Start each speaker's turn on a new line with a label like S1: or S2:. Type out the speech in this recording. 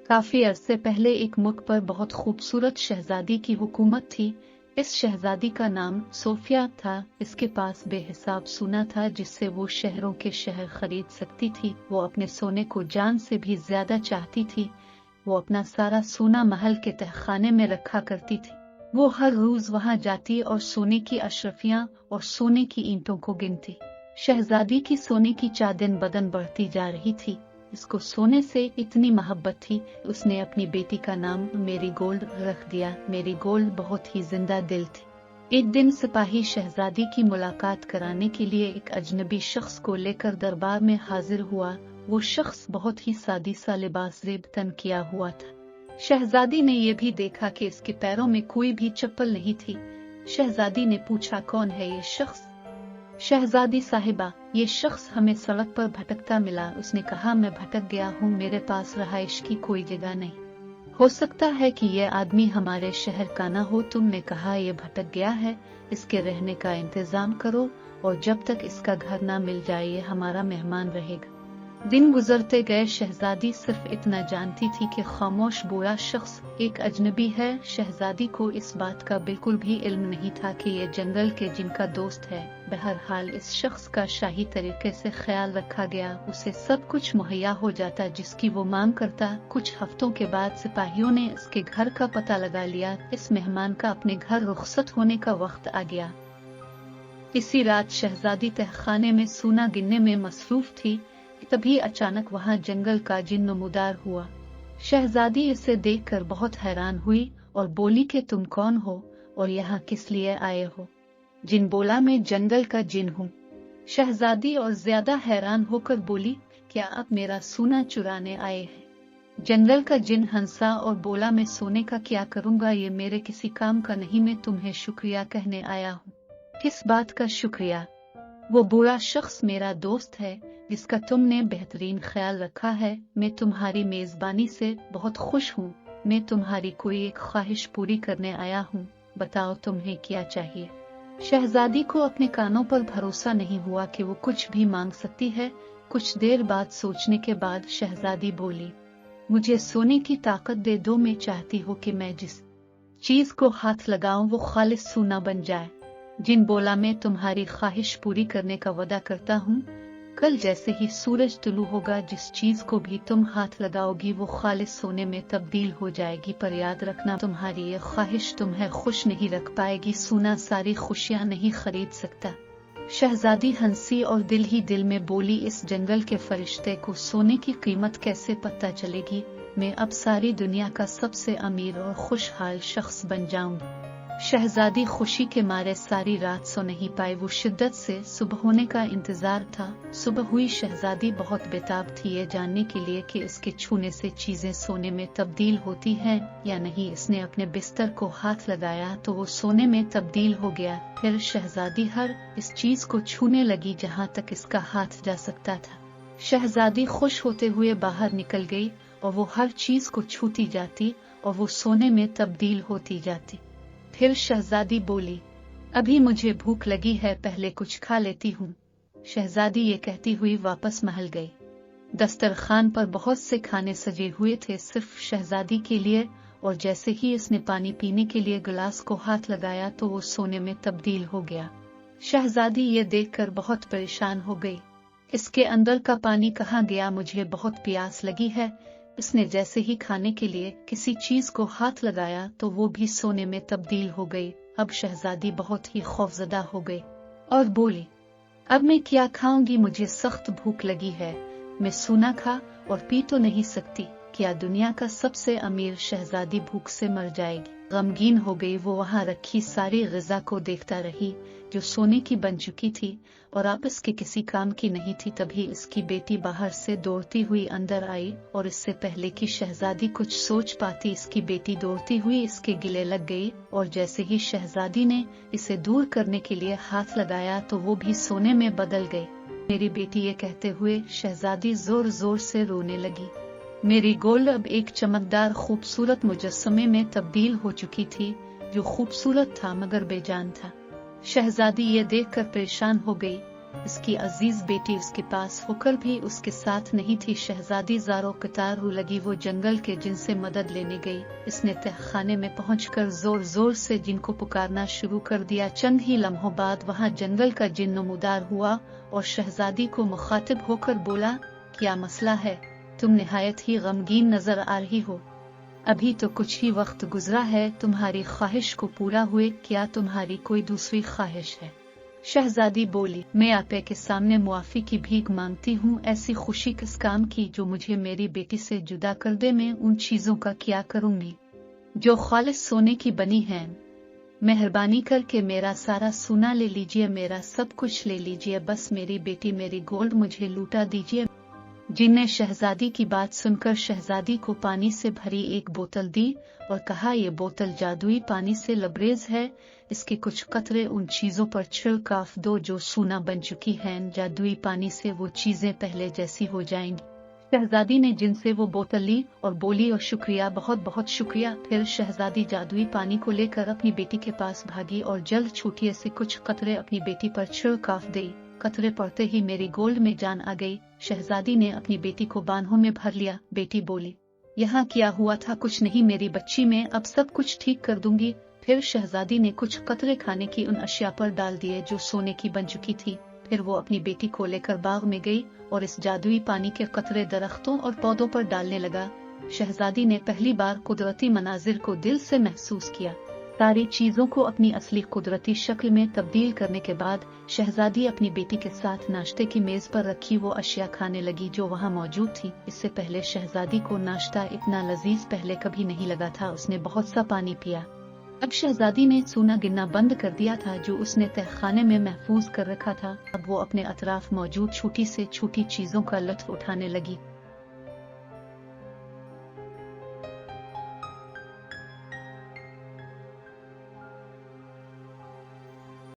S1: काफी अरसे पहले एक मुल्क पर बहुत खूबसूरत शहजादी की हुकूमत थी। इस शहजादी का नाम सोफिया था। इसके पास बेहिसाब सोना था जिससे वो शहरों के शहर खरीद सकती थी। वो अपने सोने को जान से भी ज्यादा चाहती थी। वो अपना सारा सोना महल के तहखाने में रखा करती थी। वो हर रोज वहां जाती और सोने की अशरफियां और सोने की ईंटों को गिनती। शहजादी की सोने की चादन बदन बढ़ती जा रही थी। इसको सोने से इतनी मोहब्बत थी, उसने अपनी बेटी का नाम मेरी गोल्ड रख दिया। मेरी गोल्ड बहुत ही जिंदा दिल थी। एक दिन सिपाही शहजादी की मुलाकात कराने के लिए एक अजनबी शख्स को लेकर दरबार में हाजिर हुआ। वो शख्स बहुत ही सादी सा लिबास जेब तन किया हुआ था। शहजादी ने यह भी देखा कि इसके पैरों में कोई भी चप्पल नहीं थी। शहजादी ने पूछा, कौन है ये शख्स? शहजादी साहिबा, ये शख्स हमें सड़क पर भटकता मिला। उसने कहा, मैं भटक गया हूँ, मेरे पास रहाइश की कोई जगह नहीं। हो सकता है कि यह आदमी हमारे शहर का न हो। तुमने कहा ये भटक गया है, इसके रहने का इंतजाम करो और जब तक इसका घर ना मिल जाए ये हमारा मेहमान रहेगा। दिन गुजरते गए। शहजादी सिर्फ इतना जानती थी कि खामोश बोया शख्स एक अजनबी है। शहजादी को इस बात का बिल्कुल भी इल्म नहीं था कि ये जंगल के जिनका दोस्त है। बहरहाल इस शख्स का शाही तरीके से ख्याल रखा गया। उसे सब कुछ मुहैया हो जाता जिसकी वो मांग करता। कुछ हफ्तों के बाद सिपाहियों ने इसके घर का पता लगा लिया। इस मेहमान का अपने घर रुखसत होने का वक्त आ गया। इसी रात शहजादी तहखाने में सोना गिनने में मसरूफ थी। तभी अचानक वहां जंगल का जिन नमूदार हुआ। शहजादी इसे देखकर बहुत हैरान हुई और बोली कि तुम कौन हो और यहाँ किस लिए आए हो? जिन बोला, मैं जंगल का जिन हूँ। शहजादी और ज्यादा हैरान होकर बोली, क्या आप मेरा सोना चुराने आए हैं? जंगल का जिन हंसा और बोला, मैं सोने का क्या करूँगा, ये मेरे किसी काम का नहीं। मैं तुम्हें शुक्रिया कहने आया हूँ। किस बात का शुक्रिया? वो बुरा शख्स मेरा दोस्त है जिसका तुमने बेहतरीन ख्याल रखा है। मैं तुम्हारी मेजबानी से बहुत खुश हूँ। मैं तुम्हारी कोई एक ख्वाहिश पूरी करने आया हूँ। बताओ तुम्हें क्या चाहिए? शहजादी को अपने कानों पर भरोसा नहीं हुआ कि वो कुछ भी मांग सकती है। कुछ देर बाद सोचने के बाद शहजादी बोली, मुझे सोने की ताकत दे दो। मैं चाहती हूँ कि मैं जिस चीज को हाथ लगाऊं वो खालिस सोना बन जाए। जिन बोला, मैं तुम्हारी ख्वाहिश पूरी करने का वादा करता हूँ। कल जैसे ही सूरज तुलू होगा, जिस चीज को भी तुम हाथ लगाओगी वो खालिस सोने में तब्दील हो जाएगी। पर याद रखना, तुम्हारी ये ख्वाहिश तुम्हें खुश नहीं रख पाएगी। सोना सारी खुशियाँ नहीं खरीद सकता। शहजादी हंसी और दिल ही दिल में बोली, इस जंगल के फरिश्ते को सोने की कीमत कैसे पता चलेगी? मैं अब सारी दुनिया का सबसे अमीर और खुशहाल शख्स बन जाऊंगी। शहजादी खुशी के मारे सारी रात सो नहीं पाई। वो शिद्दत से सुबह होने का इंतजार था। सुबह हुई। शहजादी बहुत बेताब थी ये जानने के लिए कि इसके छूने से चीजें सोने में तब्दील होती हैं या नहीं। इसने अपने बिस्तर को हाथ लगाया तो वो सोने में तब्दील हो गया। फिर शहजादी हर इस चीज को छूने लगी जहाँ तक इसका हाथ जा सकता था। शहजादी खुश होते हुए बाहर निकल गई और वो हर चीज को छूती जाती और वो सोने में तब्दील होती जाती। फिर शहजादी बोली, अभी मुझे भूख लगी है, पहले कुछ खा लेती हूँ। शहजादी ये कहती हुई वापस महल गई। दस्तरखान पर बहुत से खाने सजे हुए थे सिर्फ शहजादी के लिए, और जैसे ही इसने पानी पीने के लिए गिलास को हाथ लगाया तो वो सोने में तब्दील हो गया। शहजादी ये देखकर बहुत परेशान हो गई। इसके अंदर का पानी कहाँ गया? मुझे बहुत प्यास लगी है। इसने जैसे ही खाने के लिए किसी चीज को हाथ लगाया तो वो भी सोने में तब्दील हो गई। अब शहजादी बहुत ही खौफजदा हो गई और बोली, अब मैं क्या खाऊंगी? मुझे सख्त भूख लगी है। मैं सोना खा और पी तो नहीं सकती। क्या दुनिया का सबसे अमीर शहजादी भूख से मर जाएगी? गमगीन हो गई। वो वहां रखी सारी ग़िज़ा को देखता रही जो सोने की बन चुकी थी और अब इसके किसी काम की नहीं थी। तभी इसकी बेटी बाहर से दौड़ती हुई अंदर आई और इससे पहले कि शहजादी कुछ सोच पाती, इसकी बेटी दौड़ती हुई इसके गिले लग गई और जैसे ही शहजादी ने इसे दूर करने के लिए हाथ लगाया तो वो भी सोने में बदल गई। मेरी बेटी, ये कहते हुए शहजादी जोर जोर से रोने लगी। मेरी गोल्ड अब एक चमकदार खूबसूरत मुजस्समे में तब्दील हो चुकी थी जो खूबसूरत था मगर बेजान था। शहजादी ये देखकर परेशान हो गई। इसकी अजीज बेटी उसके पास होकर भी उसके साथ नहीं थी। शहजादी ज़ारो कतार हो लगी वो जंगल के जिन से मदद लेने गई। इसने तहखाने में पहुंचकर जोर जोर से जिन को पुकारना शुरू कर दिया। चंद ही लम्हों बाद वहां जंगल का जिन नमूदार हुआ और शहजादी को मुखातिब होकर बोला, क्या मसला है? तुम निहायत ही गमगीन नजर आ रही हो। अभी तो कुछ ही वक्त गुजरा है तुम्हारी ख्वाहिश को पूरा हुए, क्या तुम्हारी कोई दूसरी ख्वाहिश है? शहजादी बोली, मैं आपे के सामने मुआफी की भीख मांगती हूँ। ऐसी खुशी किस काम की जो मुझे मेरी बेटी से जुदा कर दे। मैं उन चीजों का क्या करूँगी जो खालिस सोने की बनी हैं। मेहरबानी करके मेरा सारा सोना ले लीजिए, मेरा सब कुछ ले लीजिए, बस मेरी बेटी मेरी गोल्ड मुझे लूटा दीजिए। जिन ने शहजादी की बात सुनकर शहजादी को पानी से भरी एक बोतल दी और कहा, ये बोतल जादुई पानी से लबरेज है, इसके कुछ कतरे उन चीजों पर छिड़काव दो जो सोना बन चुकी हैं। जादुई पानी से वो चीजें पहले जैसी हो जाएंगी। शहजादी ने जिनसे वो बोतल ली और बोली, और शुक्रिया, बहुत बहुत शुक्रिया। फिर शहजादी जादुई पानी को लेकर अपनी बेटी के पास भागी और जल्द छूटिए से कुछ कतरे अपनी बेटी पर छिड़काव दी। कतरे पड़ते ही मेरी गोल्ड में जान आ गई। शहजादी ने अपनी बेटी को बाहों में भर लिया। बेटी बोली, यहाँ क्या हुआ था? कुछ नहीं मेरी बच्ची, में अब सब कुछ ठीक कर दूंगी। फिर शहजादी ने कुछ कतरे खाने की उन अशिया पर डाल दिए जो सोने की बन चुकी थी। फिर वो अपनी बेटी को लेकर बाग में गई और इस जादुई पानी के कतरे दरख्तों और पौधों पर डालने लगा। शहजादी ने पहली बार कुदरती मनाजिर को दिल से महसूस किया। सारी चीजों को अपनी असली कुदरती शक्ल में तब्दील करने के बाद शहजादी अपनी बेटी के साथ नाश्ते की मेज पर रखी वो अशिया खाने लगी जो वहाँ मौजूद थी। इससे पहले शहजादी को नाश्ता इतना लजीज पहले कभी नहीं लगा था। उसने बहुत सा पानी पिया। अब शहजादी ने सोना गिनना बंद कर दिया था जो उसने तहखाने में महफूज कर रखा था। अब वो अपने अतराफ मौजूद छोटी से छोटी चीजों का लुत्फ उठाने लगी।